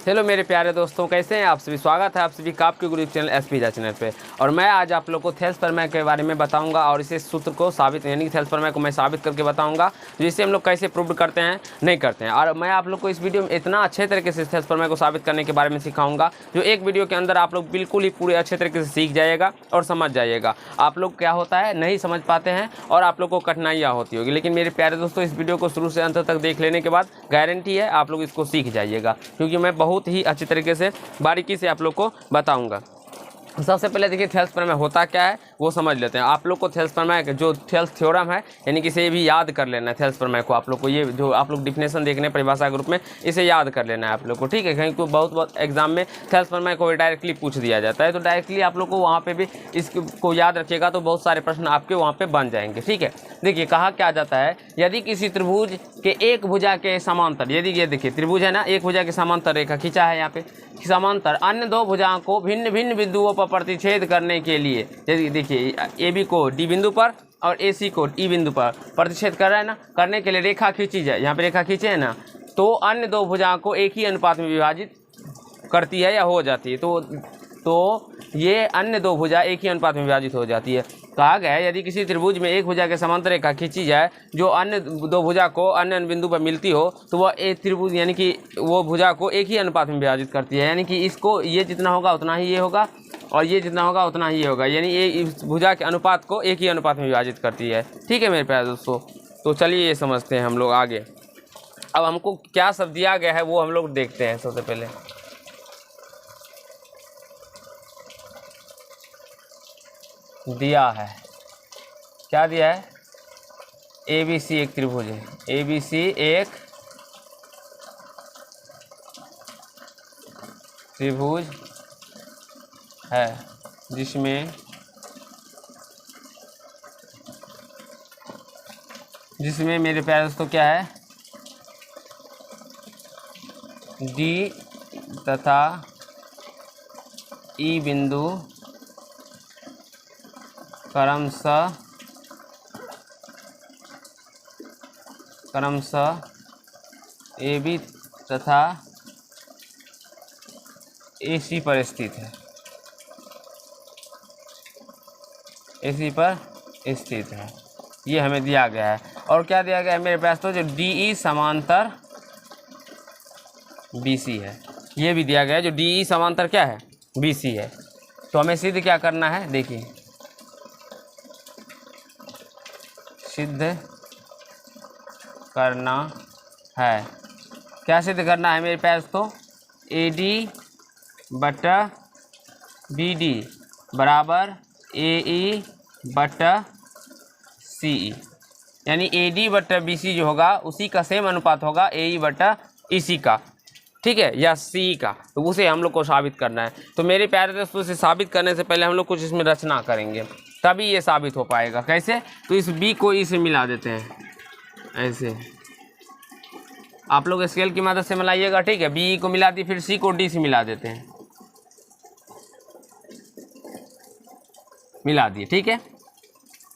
Hello मेरे प्यारे दोस्तों, कैसे हैं आप सभी। स्वागत है आप सभी का आपके गुरु चैनल एसपी झा चैनल पे। और मैं आज आप लोग को थेल्स प्रमेय के बारे में बताऊंगा और इसे सूत्र को साबित यानी कि थेल्स प्रमेय को मैं साबित करके बताऊंगा, जिसे हम लोग कैसे प्रूव करते हैं नहीं करते हैं। और मैं आप लोग को इस वीडियो में इतना अच्छे तरीके से थेल्स प्रमेय को साबित करने के बारे में सिखाऊंगा जो एक वीडियो के अंदर आप लोग बिल्कुल ही पूरे अच्छे तरीके से सीख जाइएगा और समझ जाइएगा। आप लोग क्या होता है नहीं समझ पाते हैं और आप लोग को कठिनाइयाँ होती होगी, लेकिन मेरे प्यारे दोस्तों इस वीडियो को शुरू से अंत तक देख लेने के बाद गारंटी है आप लोग इसको सीख जाइएगा, क्योंकि मैं बहुत ही अच्छे तरीके से बारीकी से आप लोग को बताऊंगा। सबसे पहले देखिए थेल्स प्रमेय होता क्या है वो समझ लेते हैं। आप लोग को थेल्स प्रमेय जो थेल्स थ्योरम है यानी कि इसे भी याद कर लेना है। थेल्स प्रमेय को आप लोग को ये जो आप लोग डिफिनेशन देखने परिभाषा ग्रुप में इसे याद कर लेना है आप लोग को, ठीक है। कहीं को बहुत एग्जाम में थेल्स प्रमेय को डायरेक्टली पूछ दिया जाता है, तो डायरेक्टली आप लोग को वहाँ पे भी इसको याद रखिएगा तो बहुत सारे प्रश्न आपके वहाँ पे बन जाएंगे, ठीक है। देखिए कहा क्या जाता है, यदि किसी त्रिभुज के एक भुजा के समांतर, यदि ये देखिए त्रिभुज है ना, एक भुजा के समांतर रेखा खींचा है यहाँ पे समांतर अन्य दो भुजाओं को भिन्न भिन्न बिंदुओं पर प्रतिच्छेद करने के लिए, यदि देखिए ए बी को डी बिंदु पर और ए सी को ई बिंदु पर प्रतिच्छेद कर रहा है ना, करने के लिए रेखा खींची जाए, यहाँ पे रेखा खींचे है ना, तो अन्य दो भुजाओं को एक ही अनुपात में विभाजित करती है या हो जाती है। तो ये अन्य दो भुजा एक ही अनुपात में विभाजित हो जाती है। कहा गया है यदि किसी त्रिभुज में एक भुजा के समांतर रेखा खींची जाए जो अन्य दो भुजा को अन्य बिंदु पर मिलती हो, तो वह एक त्रिभुज यानी कि वो भुजा को एक ही अनुपात में विभाजित करती है, यानी कि इसको ये जितना होगा उतना ही ये होगा और ये जितना होगा उतना ही ये होगा, यानी ये इस भुजा के अनुपात को एक ही अनुपात में विभाजित करती है, ठीक है मेरे प्यारे दोस्तों। तो चलिए ये समझते हैं हम लोग आगे। अब हमको क्या सब दिया गया है वो हम लोग देखते हैं। सबसे पहले दिया है, क्या दिया है, ए बी सी एक त्रिभुज है, ए बी सी एक त्रिभुज है जिसमें मेरे प्यारे दोस्तों क्या है, डी तथा ई बिंदु क्रमशः ए बी तथा ए सी पर स्थित है, ए सी पर स्थित है, ये हमें दिया गया है। और क्या दिया गया है मेरे पास, तो जो डी ई समांतर बी सी है, ये भी दिया गया है। जो डी ई समांतर क्या है, बी सी है। तो हमें सिद्ध क्या करना है, देखिए सिद्ध करना है, क्या सिद्ध करना है मेरे पास, तो ए डी बटा बी डी बराबर ए ई बटा सी ई, यानी ए डी बटा बी सी जो होगा उसी का सेम अनुपात होगा ए ई बटा ई सी का, ठीक है, या सी का। तो उसे हम लोग को साबित करना है। तो मेरे प्यारे दोस्तों इसे साबित करने से पहले हम लोग कुछ इसमें रचना करेंगे, तभी ये साबित हो पाएगा। कैसे, तो इस बी को ई से मिला देते हैं, ऐसे आप लोग स्केल की मदद से मिलाइएगा, ठीक है। बी को मिला दी, फिर सी को डी से मिला देते हैं, मिला दिए, ठीक है,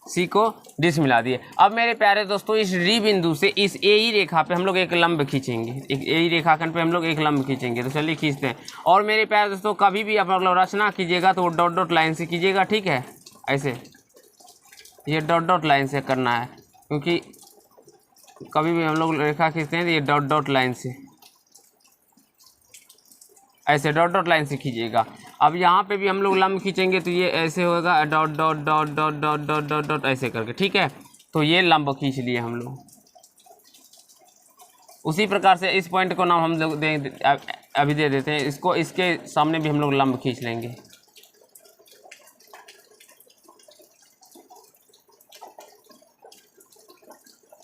सी को डी से मिला दिए। अब मेरे प्यारे दोस्तों इस डी बिंदु से इस ए ई रेखा पे हम लोग एक लंब खींचेंगे, एक ए ई रेखाखंड पे हम लोग एक लंब खींचेंगे। तो चलिए खींचते हैं। और मेरे प्यारे दोस्तों कभी भी आप लोग रचना कीजिएगा तो डॉट डॉट लाइन से कीजिएगा, ठीक है, ऐसे ये डॉट डॉट लाइन से करना है, क्योंकि कभी भी हम लोग रेखा खींचते हैं तो ये डॉट डॉट लाइन से, ऐसे डॉट डॉट लाइन से खींचिएगा। अब यहाँ पे भी हम लोग लंब खींचेंगे तो ये ऐसे होगा, dot dot dot dot dot dot dot dot ऐसे करके, ठीक है। तो ये लंब खींच लिए हम लोग। उसी प्रकार से इस पॉइंट को नाम हम लोग अभी दे देते हैं, इसको इसके सामने भी हम लोग लंब खींच लेंगे।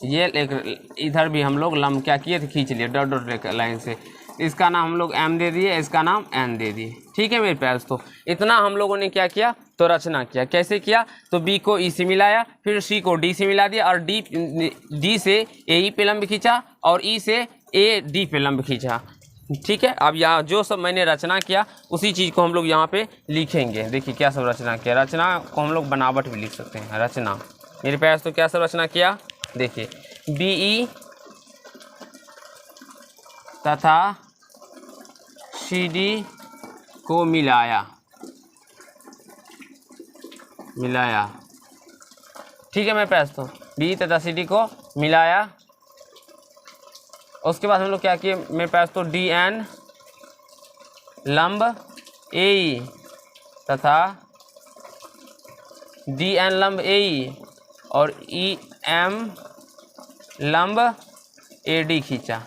ये एक इधर भी हम लोग लंब क्या किए थे, खींच लिए डॉट डॉट लाइन से। इसका नाम हम लोग एम दे दिए, इसका नाम एन दे दिए, ठीक है मेरे प्यारे दोस्तों। इतना हम लोगों ने क्या किया, तो रचना किया। कैसे किया, तो बी को ई से मिलाया, फिर सी को डी से मिला दिया और डी से ए ई पे लंब खींचा और ई से ए डी पे लंब खींचा, ठीक है। अब यहाँ जो सब मैंने रचना किया उसी चीज़ को हम लोग यहाँ पे लिखेंगे। देखिए क्या सब रचना किया, रचना को हम लोग बनावट भी लिख सकते हैं। रचना मेरे प्यारे दोस्तों क्या सब रचना किया, देखिए बी ई तथा CD को मिलाया, ठीक है। मेरे पास तो BE तथा CD को मिलाया। उसके बाद हम लोग क्या किए, मेरे पास तो DN लंब AE तथा DN लंब AE और EM लंब AD खींचा।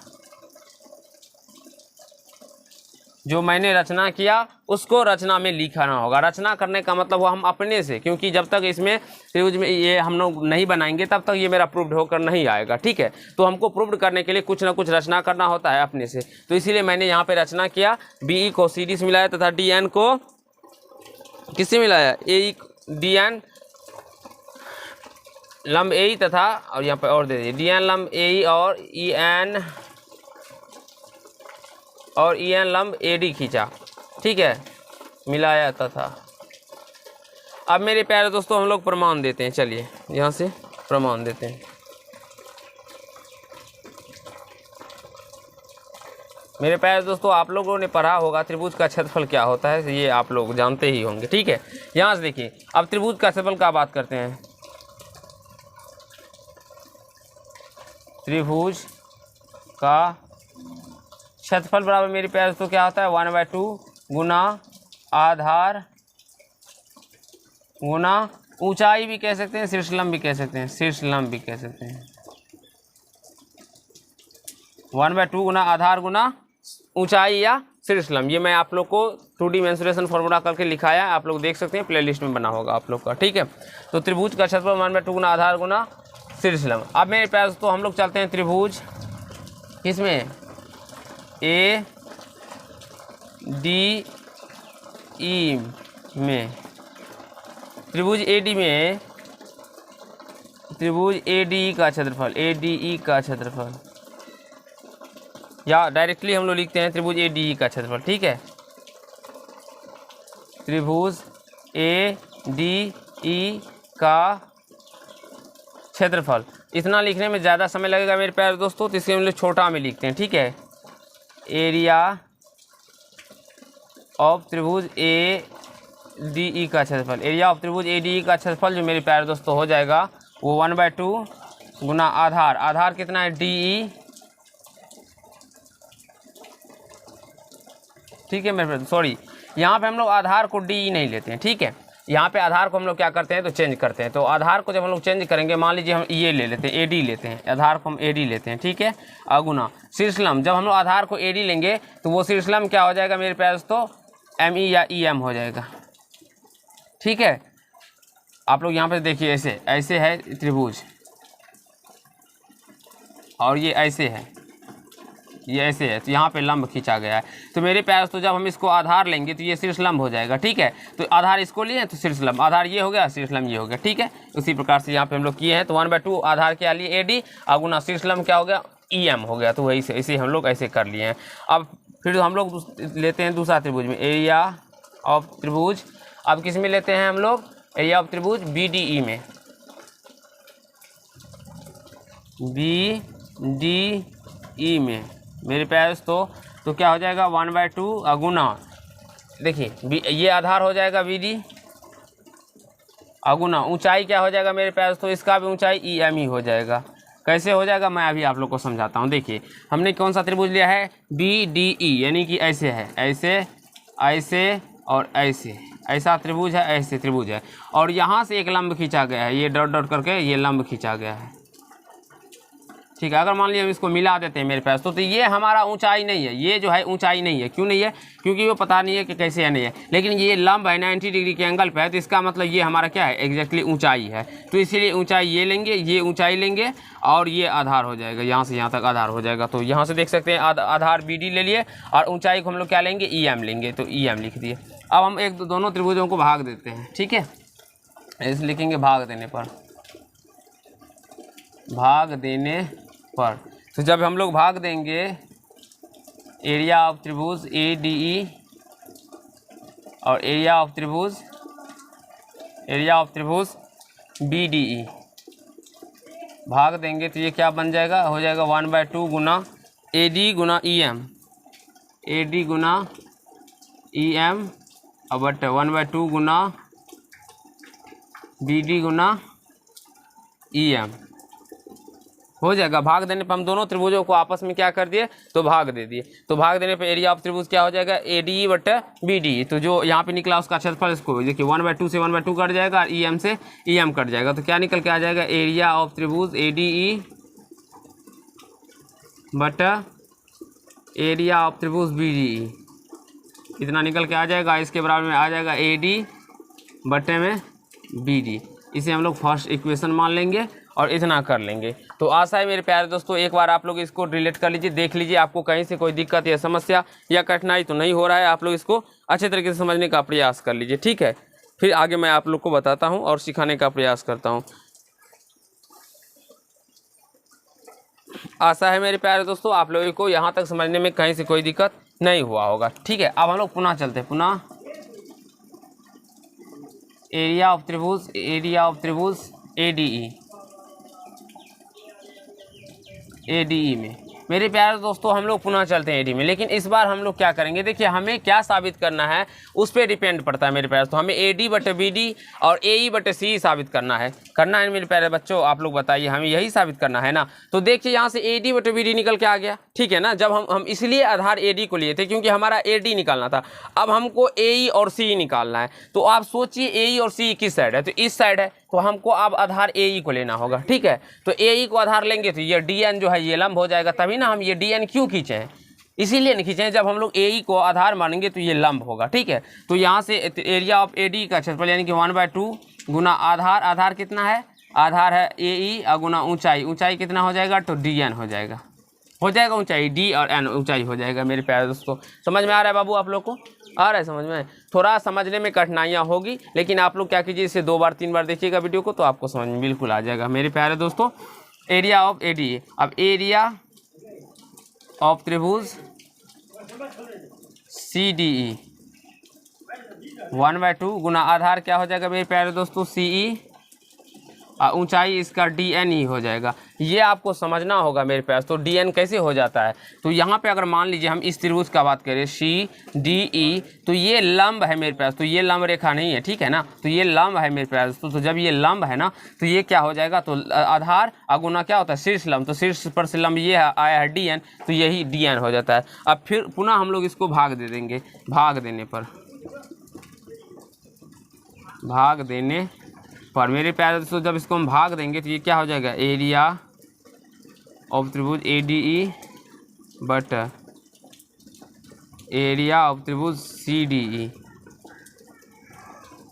जो मैंने रचना किया उसको रचना में लिखना होगा। रचना करने का मतलब हुआ हम अपने से, क्योंकि जब तक इसमें त्रिभुज में ये हम लोग नहीं बनाएंगे तब तक ये मेरा प्रूव्ड होकर नहीं आएगा, ठीक है। तो हमको प्रूव्ड करने के लिए कुछ ना कुछ रचना करना होता है अपने से, तो इसीलिए मैंने यहाँ पे रचना किया। BE को CD से मिलाया तथा DN को किससे मिलाया, AE DN लंब AE तथा, और यहाँ पे और दे दीजिए DN लंब AE और EN लंब AD खींचा, ठीक है, मिलाया तथा। अब मेरे प्यारे दोस्तों हम लोग प्रमाण देते हैं। चलिए यहाँ से प्रमाण देते हैं। मेरे प्यारे दोस्तों आप लोगों ने पढ़ा होगा त्रिभुज का क्षेत्रफल क्या होता है, ये आप लोग जानते ही होंगे, ठीक है। यहाँ से देखिए, अब त्रिभुज का क्षेत्रफल का बात करते हैं। त्रिभुज का क्षेत्रफल बराबर मेरे प्यारे दोस्तों क्या होता है, 1/2 गुना आधार गुना ऊंचाई भी कह सकते हैं, शीर्षलंब भी कह सकते हैं, शीर्षलंब भी कह सकते हैं। 1/2 गुना आधार गुना ऊंचाई या शीर्षलंब। ये मैं आप लोग को 2D मेंसुरेशन फॉर्मूला करके लिखाया है, आप लोग देख सकते हैं, प्लेलिस्ट में बना होगा आप लोग का, ठीक है। तो त्रिभुज का क्षेत्रफल 1/2 गुना आधार गुना शीर्षलंब। अब मेरे प्यारे दोस्तों हम लोग चलते हैं त्रिभुज किसमें, ADE में। त्रिभुज AD में, त्रिभुज ADE का क्षेत्रफल, ADE का क्षेत्रफल, या डायरेक्टली हम लोग लिखते हैं त्रिभुज ADE का क्षेत्रफल, ठीक है। त्रिभुज ADE का क्षेत्रफल, इतना लिखने में ज़्यादा समय लगेगा मेरे प्यारे दोस्तों, तो इसके हम लोग छोटा में लिखते हैं, ठीक है। एरिया ऑफ त्रिभुज ADE का क्षेत्रफल, एरिया ऑफ त्रिभुज ADE का क्षेत्रफल जो मेरे प्यारे दोस्तों हो जाएगा वो 1/2 गुना आधार, आधार कितना है DE, ठीक है मेरे, सॉरी यहाँ पे हम लोग आधार को DE नहीं लेते हैं, ठीक है। यहाँ पे आधार को हम लोग क्या करते हैं तो चेंज करते हैं। तो आधार को जब हम लोग चेंज करेंगे, मान लीजिए हम ये ले लेते हैं, AD लेते हैं, आधार को हम AD लेते हैं, ठीक है। अगुना शीर्षलंब, जब हम लोग आधार को AD लेंगे तो वो शीर्षलंब क्या हो जाएगा मेरे प्यारे दोस्तों, ME या EM हो जाएगा, ठीक है। आप लोग यहाँ पे देखिए, ऐसे ऐसे है त्रिभुज और ये ऐसे है, ये ऐसे है, तो यहाँ पे लंब खींचा गया है। तो मेरे प्यारे दोस्तों जब हम इसको आधार लेंगे तो ये शीर्षलंब हो जाएगा, ठीक है। तो आधार इसको लिए तो शीर्षलंब, आधार ये हो गया, शीर्षलंब ये हो गया, ठीक है। उसी प्रकार से यहाँ पे हम लोग किए हैं। तो 1/2 आधार क्या लिए AD, अगुना शीर्षलंब क्या हो गया EM हो गया। तो वही से ऐसे हम लोग ऐसे कर लिए हैं। अब फिर हम लोग लेते हैं दूसरा त्रिभुज में, एरिया ऑफ त्रिभुज, अब किस में लेते हैं हम लोग, एरिया ऑफ त्रिभुज BDE में, BDE में मेरे प्यारे दोस्तों। तो क्या हो जाएगा 1/2 अगुना, देखिए ये आधार हो जाएगा BD, अगुना ऊंचाई क्या हो जाएगा मेरे प्यारे दोस्तों, इसका भी ऊंचाई EM ही हो जाएगा। कैसे हो जाएगा मैं अभी आप लोग को समझाता हूँ। देखिए हमने कौन सा त्रिभुज लिया है, BDE, यानी कि ऐसे है, ऐसे ऐसे और ऐसे, ऐसा त्रिभुज है, ऐसे त्रिभुज है, और यहाँ से एक लंब खींचा गया है, ये डॉट डॉट करके ये लंब खींचा गया है, ठीक है। अगर मान लीजिए हम इसको मिला देते हैं मेरे पास, तो ये हमारा ऊंचाई नहीं है, ये जो है ऊंचाई नहीं है। क्यों नहीं है, क्योंकि वो पता नहीं है कि कैसे है नहीं है, लेकिन ये लंब है 90 डिग्री के एंगल पे है, तो इसका मतलब ये हमारा क्या है, एग्जैक्टली ऊंचाई है। तो इसीलिए ऊंचाई ये लेंगे, ये ऊंचाई लेंगे और ये आधार हो जाएगा, यहाँ से यहाँ तक आधार हो जाएगा। तो यहाँ से देख सकते हैं आधार BD ले लिए और ऊंचाई को हम लोग क्या लेंगे, EM लेंगे, तो EM लिख दिए। अब हम दोनों त्रिभुजों को भाग देते हैं, ठीक है। ऐसे लिखेंगे भाग देने पर, भाग देने पर। तो जब हम लोग भाग देंगे एरिया ऑफ त्रिभुज ADE और एरिया ऑफ त्रिभुज BDE भाग देंगे, तो ये क्या बन जाएगा, हो जाएगा 1/2 गुना AD गुना EM, AD गुना ई एम बट 1/2 गुना बी डी गुना ई एम हो जाएगा। भाग देने पर हम दोनों त्रिभुजों को आपस में क्या कर दिए, तो भाग दे दिए। तो भाग देने पर एरिया ऑफ त्रिभुज क्या हो जाएगा, ए डी ई बटे बी डी। तो जो यहाँ पे निकला उसका क्षेत्रफल इसको देखिए 1/2 से 1/2 कट जाएगा, ई एम से ई एम कट जाएगा। तो क्या निकल के आ जाएगा, एरिया ऑफ त्रिभुज ए डी ई बटा एरिया ऑफ त्रिभुज बी डी ई, इतना निकल के आ जाएगा। इसके बराबर में आ जाएगा ए डी बटे में बी डी। इसे हम लोग फर्स्ट इक्वेशन मान लेंगे और इतना कर लेंगे। तो आशा है मेरे प्यारे दोस्तों एक बार आप लोग इसको रिलेट कर लीजिए, देख लीजिए आपको कहीं से कोई दिक्कत या समस्या या कठिनाई तो नहीं हो रहा है। आप लोग इसको अच्छे तरीके से समझने का प्रयास कर लीजिए, ठीक है। फिर आगे मैं आप लोग को बताता हूँ और सिखाने का प्रयास करता हूँ। आशा है मेरे प्यारे दोस्तों आप लोगों को यहाँ तक समझने में कहीं से कोई दिक्कत नहीं हुआ होगा, ठीक है। अब हम लोग पुनः चलते हैं, पुनः एरिया ऑफ त्रिभुज ADE में मेरे प्यारे दोस्तों हम लोग पुनः चलते हैं AD में। लेकिन इस बार हम लोग क्या करेंगे, देखिए हमें क्या साबित करना है उस पर डिपेंड पड़ता है मेरे प्यारे। तो हमें AD बटे BD और AE बटे CE साबित करना है मेरे प्यारे बच्चों। आप लोग बताइए, हमें यही साबित करना है ना। तो देखिए यहाँ से AD बटे BD निकल के आ गया, ठीक है ना। जब हम इसलिए आधार AD को लिए थे क्योंकि हमारा AD निकालना था। अब हमको AE और CE निकालना है। तो आप सोचिए AE और CE किस साइड है, तो इस साइड है। तो हमको अब आधार AE को लेना होगा, ठीक है। तो AE को आधार लेंगे तो ये DN जो है ये लंब हो जाएगा, तभी ना हम ये DN क्यों खींचे हैं, इसीलिए नहीं खींचे हैं। जब हम लोग AE को आधार मानेंगे तो ये लंब होगा, ठीक है। तो यहाँ से एरिया ऑफ AD का क्षेत्रफल यानी कि 1/2 गुना आधार कितना है, आधार है AE और गुना ऊंचाई कितना हो जाएगा, तो DN हो जाएगा ऊंचाई D और N ऊंचाई हो जाएगा। मेरे प्यारे दोस्तों समझ में आ रहा है बाबू, आप लोग को आ रहा है समझ में। थोड़ा समझने में कठिनाइयाँ होगी, लेकिन आप लोग क्या कीजिए, इसे 2 बार 3 बार देखिएगा वीडियो को, तो आपको समझ में बिल्कुल आ जाएगा। मेरे प्यारे दोस्तों एरिया ऑफ ADE, अब एरिया ऑफ त्रिभुज CDE 1/2 गुना आधार क्या हो जाएगा मेरे प्यारे दोस्तों, CE और ऊंचाई इसका DN ही हो जाएगा। ये आपको समझना होगा मेरे प्यारे। तो DN कैसे हो जाता है, तो यहाँ पे अगर मान लीजिए हम इस त्रिभुज का बात करें CDE, तो ये लंब है मेरे प्यारे। तो ये लंब रेखा नहीं है, ठीक है ना। तो ये लंब है मेरे प्यारे दोस्तों। तो जब ये लंब है ना, तो ये क्या हो जाएगा, तो आधार अगुना क्या होता है, शीर्ष लंब। तो शीर्ष पर से लंब ये आया है DN, तो यही DN हो जाता है। अब फिर पुनः हम लोग इसको भाग दे देंगे। भाग देने पर मेरे प्यारे दोस्तों जब इसको हम भाग देंगे तो ये क्या हो जाएगा, एरिया ऑफ त्रिभुज ADE बट एरिया ऑफ त्रिभुज CDE,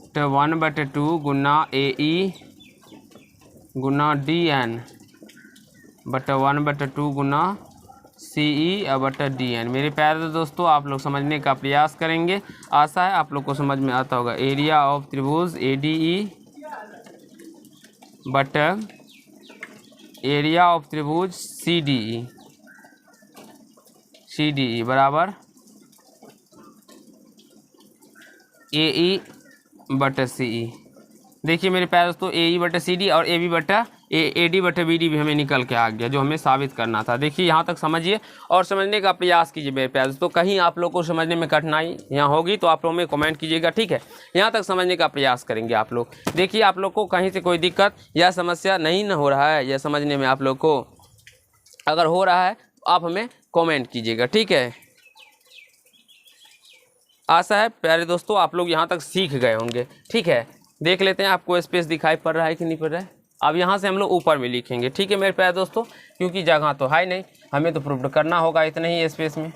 तो 1/2 गुना AE Guna DN but 1/2 Guna CE बटा DN। मेरे प्यारे दोस्तों आप लोग समझने का प्रयास करेंगे, आशा है आप लोग को समझ में आता होगा। एरिया ऑफ त्रिभुज ADE बट एरिया ऑफ त्रिभुज CDE बराबर AE बटा CE। देखिए मेरे प्यारे दोस्तों AE बटा CD और AD बटा BD भी हमें निकल के आ गया, जो हमें साबित करना था। देखिए यहाँ तक समझिए और समझने का प्रयास कीजिए मेरे प्यारे दोस्तों। कहीं आप लोग को समझने में कठिनाई यहाँ होगी तो आप लोग में कमेंट कीजिएगा, ठीक है। यहाँ तक समझने का प्रयास करेंगे आप लोग। देखिए आप लोग को कहीं से कोई दिक्कत या समस्या नहीं न हो रहा है, या समझने में आप लोग को अगर हो रहा है तो आप हमें कॉमेंट कीजिएगा, ठीक है। आशा है प्यारे दोस्तों आप लोग यहाँ तक सीख गए होंगे, ठीक है। देख लेते हैं आपको स्पेस दिखाई पड़ रहा है कि नहीं पड़ रहा है। अब यहाँ से हम लोग ऊपर में लिखेंगे, ठीक है मेरे प्यारे दोस्तों, क्योंकि जगह तो है नहीं, हमें तो प्रूव करना होगा इतने ही स्पेस में।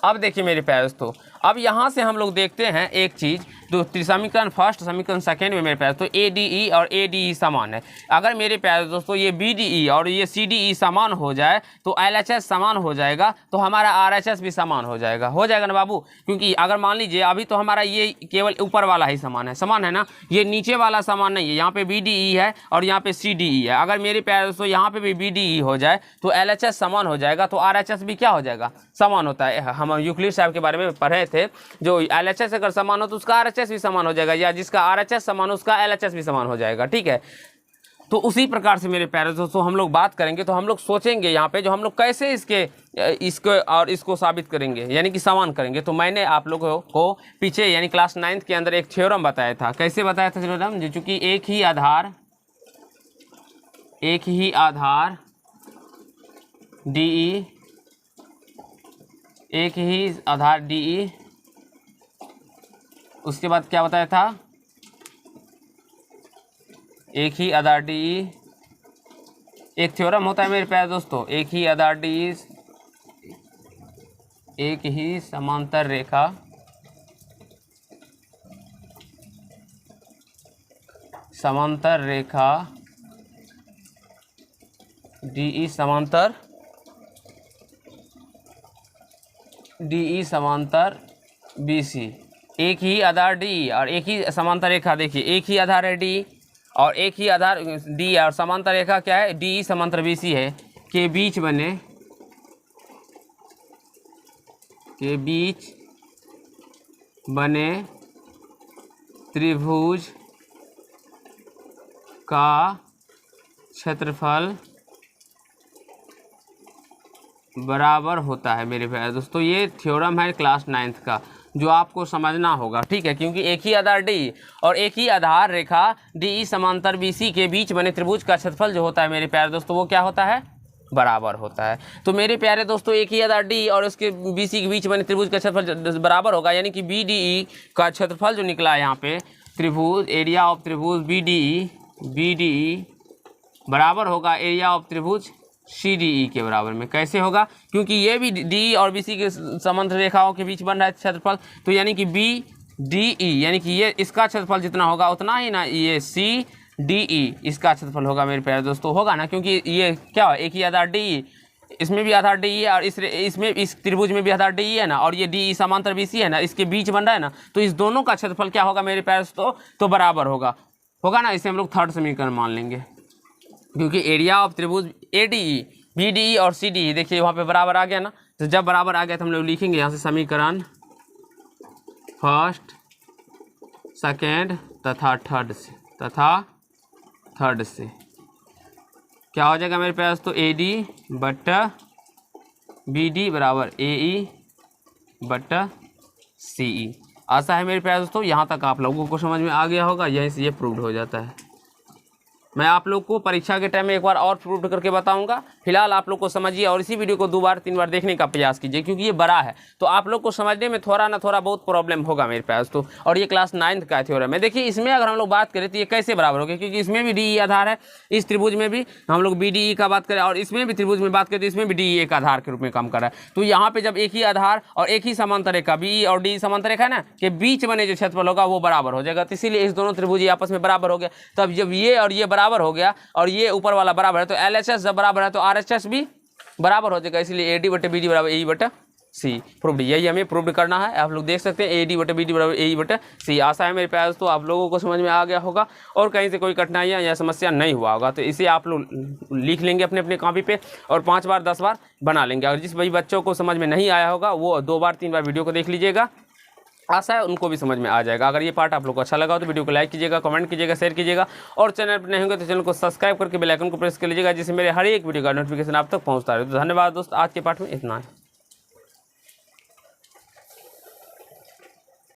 अब देखिए मेरे प्यारे दोस्तों, अब यहाँ से हम लोग देखते हैं एक चीज़, तो समीकरण फर्स्ट समीकरण सेकेंड में मेरे प्यारे दोस्तों ADE और ADE समान है। अगर मेरे प्यारे दोस्तों ये BDE और ये CDE समान हो जाए तो LHS समान हो जाएगा, तो हमारा RHS भी समान हो जाएगा ना बाबू। क्योंकि अगर मान लीजिए अभी तो हमारा ये केवल ऊपर वाला ही समान है ना, ये नीचे वाला समान नहीं है। यहाँ पे BDE है और यहाँ पे CDE है। अगर मेरे प्यारे दोस्तों यहाँ पे भी BDE हो जाए तो LHS समान हो जाएगा, तो RHS भी क्या हो जाएगा, समान होता है। हम यूक्लिड साहब के बारे में पढ़े थे, जो LHS अगर समान हो तो उसका RHS भी समान हो जाएगा, या जिसका RHS समान हो उसका LHS भी समान हो जाएगा, ठीक है। तो उसी प्रकार से मेरे प्यारे दोस्तों हम लोग बात करेंगे, तो हम लोग सोचेंगे यहाँ पे जो हम लोग कैसे इसको और इसको साबित करेंगे, यानी कि समान करेंगे। तो मैंने आप लोगों को पीछे यानी क्लास 9th के अंदर एक थ्योरम बताया था। कैसे बताया था थ्योरम? जो चूँकि एक ही आधार DE, एक ही आधार DE, उसके बाद क्या बताया था? एक ही आधार DE, एक थ्योरम होता है मेरे प्यारे दोस्तों, एक ही आधार DE, एक ही समांतर रेखा DE समांतर BC। एक ही आधार DE और एक ही समांतर रेखा, देखिए एक ही आधार है DE और एक ही आधार DE और समांतर रेखा क्या है? DE समांतर BC है, के बीच बने त्रिभुज का क्षेत्रफल बराबर होता है मेरे प्यारे दोस्तों। ये थ्योरम है क्लास 9th का जो आपको समझना होगा, ठीक है, क्योंकि एक ही आधार DE और एक ही आधार रेखा DE समांतर BC के बीच बने त्रिभुज का क्षेत्रफल जो होता है मेरे प्यारे दोस्तों वो क्या होता है? बराबर होता है। तो मेरे प्यारे दोस्तों एक ही आधार DE और उसके BC के बीच बने त्रिभुज का क्षेत्रफल बराबर होगा, यानी कि BDE का क्षेत्रफल जो निकला है यहाँ पे, त्रिभुज एरिया ऑफ त्रिभुज BDE बराबर होगा एरिया ऑफ त्रिभुज CDE के बराबर में। कैसे होगा? क्योंकि ये भी DE और BC के समांतर रेखाओं के बीच बन रहा है क्षेत्रफल, तो यानी कि BDE यानी कि ये इसका क्षेत्रफल जितना होगा उतना ही ना ये CDE इसका क्षेत्रफल होगा मेरे प्यारे दोस्तों, होगा ना, क्योंकि ये क्या है? एक ही आधार DE, इसमें भी आधार DE है और इसमें इस त्रिभुज में भी आधार DE है ना, और ये DE समांतर BC है ना, इसके बीच बन रहा है ना, तो इस दोनों का क्षेत्रफल क्या होगा मेरे प्यारे दोस्तों? तो बराबर होगा ना। इसे हम लोग थर्ड समीकरण मान लेंगे, क्योंकि एरिया ऑफ त्रिभुज ADE BDE और CDE देखिए वहाँ पे बराबर आ गया ना। तो जब बराबर आ गया तो हम लोग लिखेंगे यहाँ से समीकरण फर्स्ट, सेकेंड तथा थर्ड से क्या हो जाएगा मेरे पास? तो AD बट्टा BD बराबर AE बट्टा CE। आशा है मेरे प्यारे दोस्तों यहाँ तक आप लोगों को समझ में आ गया होगा। यहीं से ये प्रूव्ड हो जाता है। मैं आप लोग को परीक्षा के टाइम में एक बार और प्रूव करके बताऊंगा। फिलहाल आप लोग को समझिए और इसी वीडियो को 2 बार 3 बार देखने का प्रयास कीजिए, क्योंकि ये बड़ा है तो आप लोग को समझने में थोड़ा ना थोड़ा बहुत प्रॉब्लम होगा मेरे पास। तो और ये क्लास 9th का थ्योरम है। देखिए इसमें अगर हम लोग बात करें तो ये कैसे बराबर हो गया, क्योंकि इसमें भी DE आधार है, इस त्रिभुज में भी हम लोग BDE का बात करें और इसमें भी त्रिभुज में बात करें तो इसमें भी DE एक आधार के रूप में काम कर रहा है। तो यहाँ पे जब एक ही आधार और एक ही समांतर रेखा BE और DE समांतर रेखा है ना के बीच बने जो क्षेत्रफल होगा वो बराबर हो जाएगा। तो इसीलिए इस दोनों त्रिभुज आपस में बराबर हो गया। तब जब ये और ये बराबर हो गया और ये ऊपर वाला बराबर है तो LHS जब बराबर है तो RHS भी बराबर हो जाएगा। इसलिए AD बटे BD बराबर AE बटा C। प्रूव्ड, यही हमें प्रूव्ड करना है। आप लोग देख सकते हैं AD बटे BD बराबर AE बटा C। आशा है मेरे प्यार दोस्तों आप लोगों को समझ में आ गया होगा और कहीं से कोई कठिनाइयाँ या समस्या नहीं हुआ होगा। तो इसे आप लोग लिख लेंगे अपने अपने कॉपी पे और 5 बार 10 बार बना लेंगे। और जिस भाई बच्चों को समझ में नहीं आया होगा वो 2 बार 3 बार वीडियो को देख लीजिएगा, आशा है उनको भी समझ में आ जाएगा। अगर ये पार्ट आप लोग को अच्छा लगा तो वीडियो को लाइक कीजिएगा, कमेंट कीजिएगा, शेयर कीजिएगा और चैनल पर नहीं होंगे तो चैनल को सब्सक्राइब करके बेल आइकन को प्रेस कर लीजिएगा, जिससे मेरे हर एक वीडियो का नोटिफिकेशन आप तक पहुंचता रहे। तो धन्यवाद दोस्त, आज के पार्ट में इतना है।